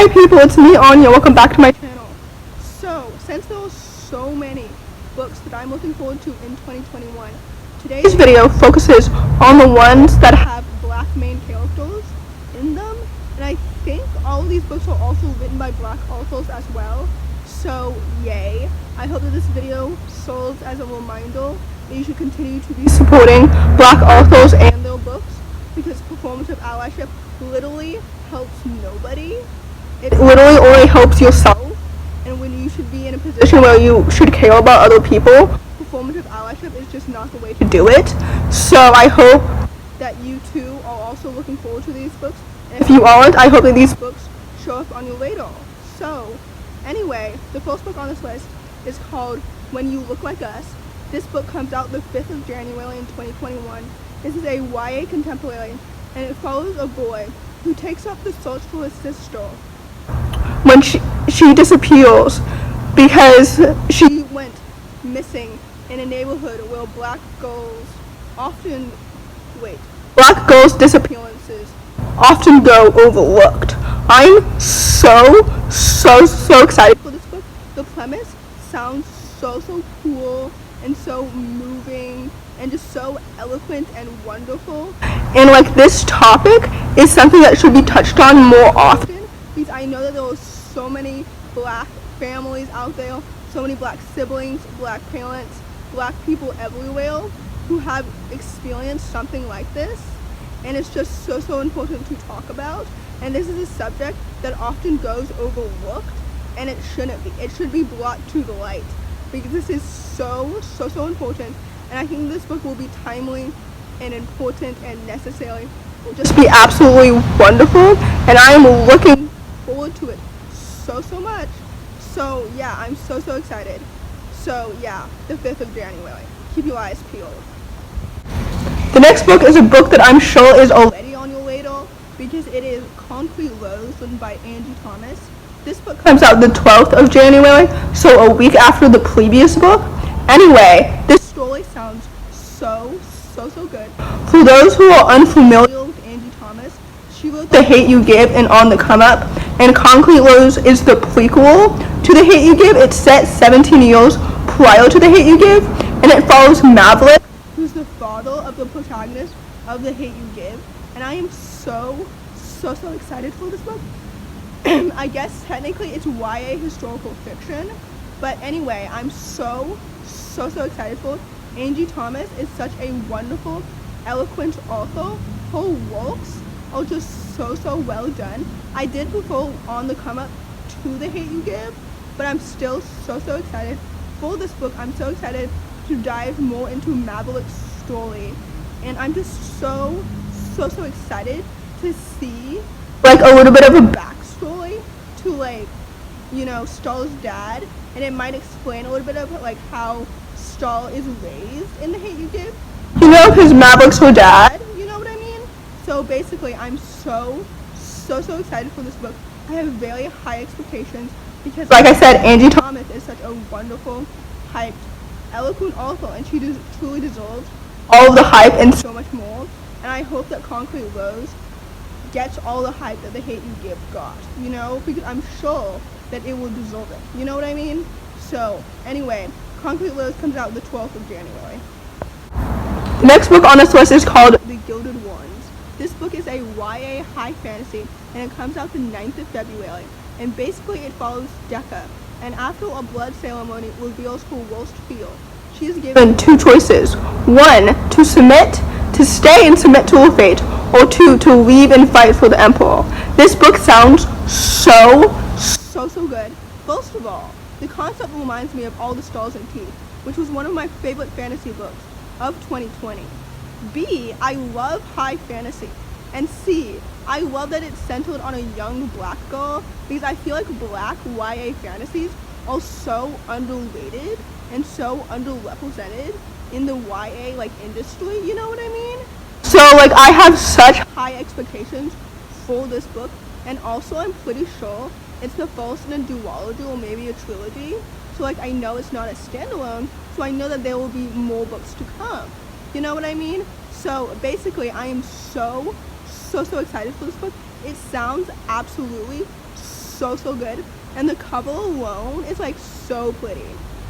Hi people, it's me Anja, welcome back to my channel. So, since there are so many books that I'm looking forward to in 2021, today's video focuses on the ones that have black main characters in them, and I think all of these books are also written by black authors as well, so yay. I hope that this video serves as a reminder that you should continue to be supporting black authors and their books, because performative allyship literally helps nobody. It literally only helps yourself, and when you should be in a position where you should care about other people, performative allyship is just not the way to do it. So I hope that you too are also looking forward to these books, and if you aren't, I hope that these books show up on your radar. So anyway, the first book on this list is called When You Look Like Us. This book comes out the 5th of January in 2021. This is a YA contemporary, and it follows a boy who takes up the search for his sister when she disappears because she went missing in a neighborhood where black girls' disappearances often go overlooked. I'm so excited for this book. The premise sounds so cool and so moving and just so eloquent and wonderful, and like this topic is something that should be touched on more often, because I know that there are so many black families out there, so many black siblings, black parents, black people everywhere who have experienced something like this, and it's just so important to talk about. And this is a subject that often goes overlooked, and it shouldn't be. It should be brought to the light, because this is so important, and I think this book will be timely and important and necessary. It will just be absolutely wonderful, and I am looking forward to it so much. So yeah, I'm so excited. So yeah, the 5th of January. Keep your eyes peeled. The next book is a book that I'm sure is already on your radar, because it is Concrete Rose, written by Angie. This book comes out the 12th of January, so a week after the previous book. Anyway, this story sounds so good. For those who are unfamiliar with Angie, she wrote The Hate U Give and On the Come Up, and Concrete Rose is the prequel to The Hate U Give. It's set 17 years prior to The Hate U Give, and it follows Maverick, who's the father of the protagonist of The Hate U Give, and I am so excited for this book. I guess technically it's YA historical fiction, but anyway, I'm so excited for it. Angie Thomas is such a wonderful, eloquent author. Her works are just so well done. I did prefer On the Come Up to The Hate U Give, but I'm still so excited for this book. I'm so excited to dive more into Maverick's story, and I'm just so excited to see like a little bit of a backstory to, like, you know, Star's dad, and it might explain a little bit of like how Star is raised in The Hate U Give, you know, because Maverick's her dad, you know what I mean? So basically, I'm so excited for this book. I have very high expectations, because like I said, Angie Thomas is such a wonderful, hyped, eloquent author, and she truly deserves all of the hype and so much more. And I hope that Concrete Rose gets all the hype that The Hate U Give got, you know, because I'm sure that it will deserve it, you know what I mean? So anyway, Concrete Rose comes out the 12th of January. The next book on this list is called The Gilded Ones. This book is a YA high fantasy, and it comes out the 9th of February, and basically it follows Decca, and after a blood ceremony reveals her worst fear, she is given two choices: 1, to stay and submit to her fate, or 2, to leave and fight for the Emperor. This book sounds so good. First of all, the concept reminds me of All the Stars and Teeth, which was one of my favorite fantasy books of 2020. B, I love high fantasy. And C, I love that it's centered on a young black girl, because I feel like black YA fantasies are so underrated and so underrepresented in the YA like industry, you know what I mean? So like I have such high expectations for this book, and also I'm pretty sure it's the first in a duology or maybe a trilogy. So like I know it's not a standalone, so I know that there will be more books to come. You know what I mean? So basically I am so excited for this book. It sounds absolutely so good, and the cover alone is like so pretty.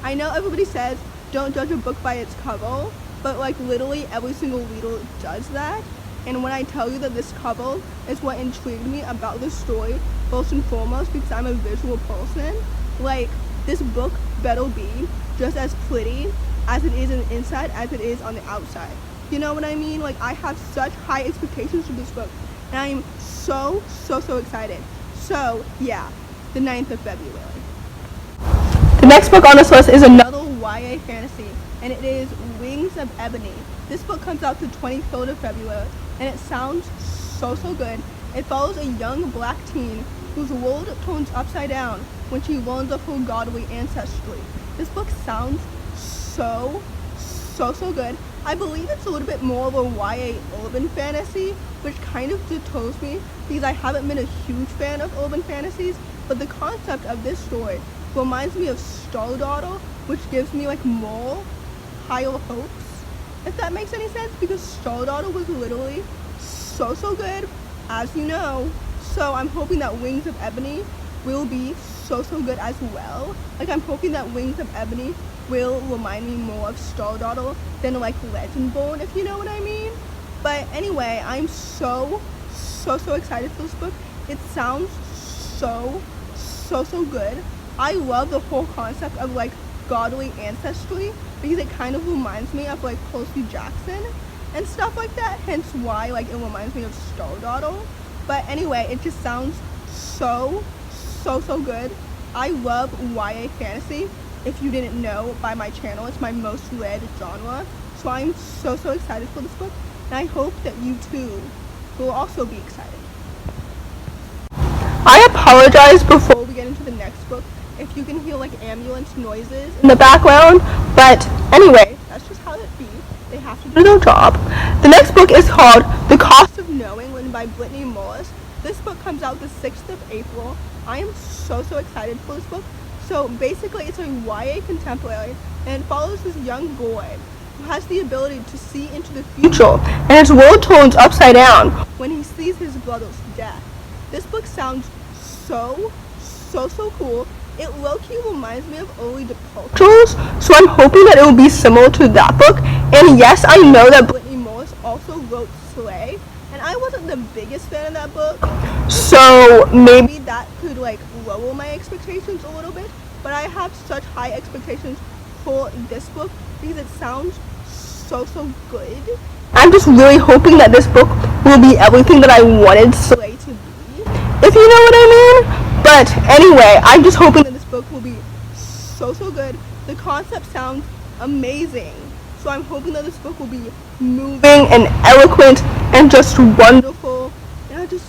I know everybody says don't judge a book by its cover, but like literally every single reader does that. And when I tell you that this cover is what intrigued me about this story, first and foremost because I'm a visual person, like this book better be just as pretty as it is on the inside as it is on the outside. You know what I mean? Like I have such high expectations for this book, and I am so excited. So yeah, the 9th of February. The next book on this list is another YA fantasy, and it is Wings of Ebony. This book comes out the 23rd of February, and it sounds so good. It follows a young black teen whose world turns upside down when she learns of her godly ancestry. This book sounds so good. I believe it's a little bit more of a YA urban fantasy, which kind of deters me because I haven't been a huge fan of urban fantasies, but the concept of this story reminds me of Star Daughter, which gives me like more higher hopes, if that makes any sense, because Star Daughter was literally so good, as you know. So I'm hoping that Wings of Ebony will be so good as well. Like I'm hoping that Wings of Ebony will remind me more of Star Daughter than like Legendborn, if you know what I mean. But anyway, I'm so excited for this book. It sounds so good. I love the whole concept of like godly ancestry because it kind of reminds me of like Percy Jackson and stuff like that, hence why like it reminds me of Star Daughter. But anyway, it just sounds so good. I love YA fantasy. If you didn't know by my channel, it's my most read genre. So I'm so excited for this book, and I hope that you too will also be excited. I apologize before we get into the next book if you can hear like ambulance noises in the background, but anyway, that's just how it be. They have to do their job. The next book is called The Cost of Knowing, written by Brittney. This book comes out the 6th of April. I am so excited for this book. So basically it's a YA contemporary, and it follows this young boy who has the ability to see into the future, and his world turns upside down when he sees his brother's death. This book sounds so cool. It low-key reminds me of early departures, so I'm hoping that it will be similar to that book. And yes, I know that Brittney also wrote Slay, and I wasn't the biggest fan of that book, so maybe that could like lower my expectations a little bit, but I have such high expectations for this book because it sounds so good. I'm just really hoping that this book will be everything that I wanted Slay to be, if you know what I mean. But anyway, I'm just hoping that this book will be so good. The concept sounds amazing, so I'm hoping that this book will be moving and eloquent and just wonderful, and I'm just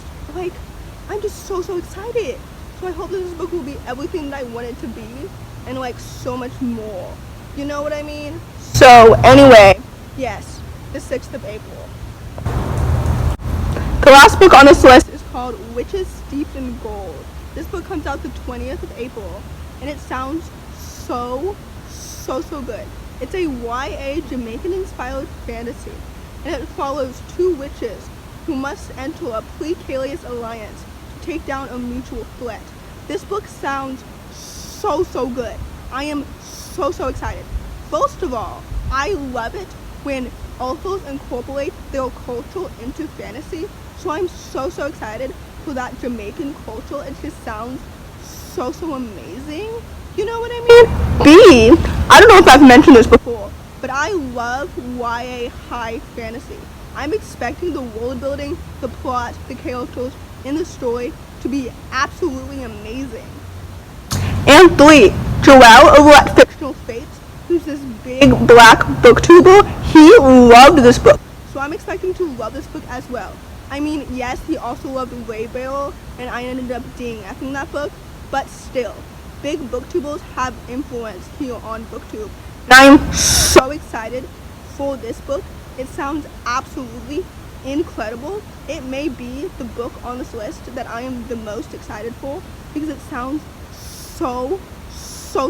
so excited. So I hope that this book will be everything that I want it to be, and like so much more, you know what I mean? So anyway, yes, the 6th of April. The last book on this list is called Witches Steeped in Gold. This book comes out the 20th of April, and it sounds so good. It's a YA Jamaican-inspired fantasy, and it follows two witches who must enter a precarious alliance to take down a mutual threat. This book sounds so good. I am so excited. First of all, I love it when authors incorporate their culture into fantasy, so I'm so excited for that Jamaican culture. It just sounds so amazing, you know what I mean? B, I don't know if I've mentioned this before, but I love YA high fantasy. I'm expecting the world building, the plot, the characters in the story to be absolutely amazing. And 3, Joel over at Fictional Fates, who's this big black booktuber, he loved this book, so I'm expecting to love this book as well. I mean, yes, he also loved Waybearer, and I ended up DNFing that book, but still, big booktubers have influence here on BookTube, and I'm so excited for this book. It sounds absolutely incredible. It may be the book on this list that I am the most excited for because it sounds so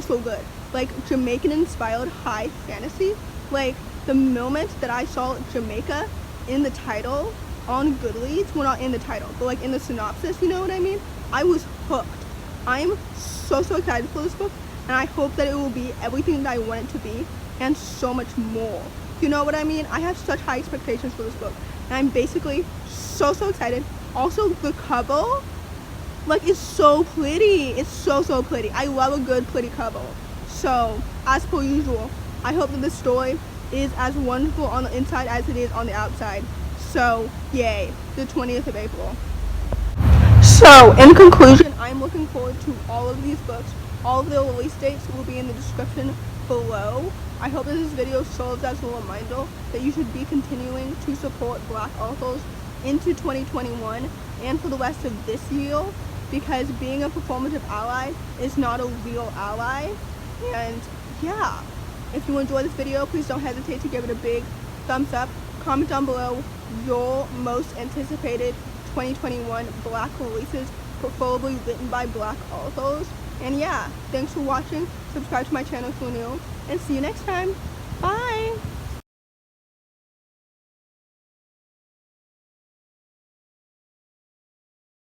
good. Like Jamaican-inspired high fantasy. Like the moment that I saw Jamaica in the title on Goodreads, well, not in the title, but like in the synopsis, you know what I mean? I was hooked. I'm so excited for this book, and I hope that it will be everything that I want it to be and so much more. You know what I mean? I have such high expectations for this book, and I'm basically so excited. Also, the cover, like, is so pretty. It's so pretty. I love a good pretty cover. So, as per usual, I hope that this story is as wonderful on the inside as it is on the outside. So, yay, the 20th of April. So, in conclusion, I'm looking forward to all of these books. All of their release dates will be in the description below. I hope that this video serves as a reminder that you should be continuing to support Black authors into 2021 and for the rest of this year, because being a performative ally is not a real ally. And yeah, if you enjoyed this video, please don't hesitate to give it a big thumbs up. Comment down below your most anticipated 2021 Black releases, preferably written by Black authors. And yeah, thanks for watching. Subscribe to my channel if you're new, and see you next time.